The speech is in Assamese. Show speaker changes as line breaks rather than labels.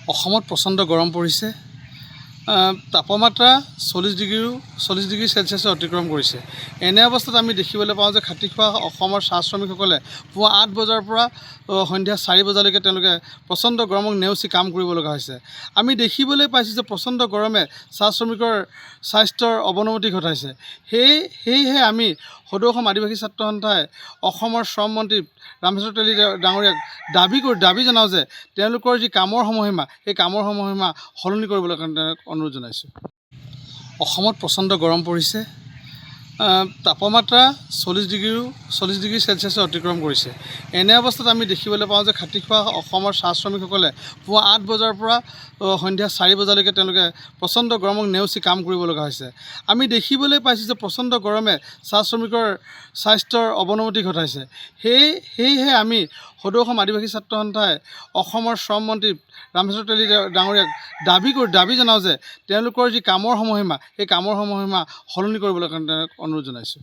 অসমত প্ৰচণ্ড গৰম পৰিছে। তাপমাত্ৰা 40 ডিগ্ৰী চেলচিয়াছে অতিক্ৰম কৰিছে। এনে অৱস্থাত আমি দেখিবলৈ পাওঁ যে খাটিখোৱা অসমৰ চাহ শ্ৰমিকসকলে পুৱা 8 বজাৰ পৰা সন্ধিয়া 4 বজালৈকে তেওঁলোকে প্ৰচণ্ড গৰমক নেওচি কাম কৰিব লগা হৈছে। আমি দেখিবলৈ পাইছোঁ যে প্ৰচণ্ড গৰমে চাহ শ্ৰমিকৰ স্বাস্থ্যৰ অৱনতি ঘটাইছে। সেয়েহে আমি সদৌ অসম আদিবাসী ছাত্ৰ সন্থাই অসমৰ শ্ৰম মন্ত্ৰী ৰামেশ্বৰ তেলী ডাঙৰীয়াক দাবী জনাওঁ যে তেওঁলোকৰ যি কামৰ সময়সীমা সেই কামৰ সময়সীমা সলনি কৰিবলৈ কাৰণে অনুৰোধ জনাইছোঁ। অসমত প্ৰচণ্ড গৰম পৰিছে। তাপমাত্ৰা 40 ডিগ্ৰী চেলচিয়াছে অতিক্ৰম কৰিছে। এনে অৱস্থাত আমি দেখিবলৈ পাওঁ যে খাটিখোৱা অসমৰ চাহ শ্ৰমিকসকলে পুৱা 8 বজাৰ পৰা সন্ধিয়া 4 বজালৈকে তেওঁলোকে প্ৰচণ্ড গৰমক নেওচি কাম কৰিব লগা হৈছে। আমি দেখিবলৈ পাইছোঁ যে প্ৰচণ্ড গৰমে চাহ শ্ৰমিকৰ স্বাস্থ্যৰ অৱনতি ঘটাইছে। সেয়েহে আমি সদৌ অসম আদিবাসী ছাত্ৰ সন্থাই অসমৰ শ্ৰম মন্ত্ৰী ৰামেশ্বৰ তেলী ডাঙৰীয়াক দাবী জনাওঁ যে তেওঁলোকৰ যি কামৰ সময়সীমা সেই কামৰ সময়সীমা সলনি কৰিবলৈ কাৰণে অনুৰোধ জনাইছোঁ।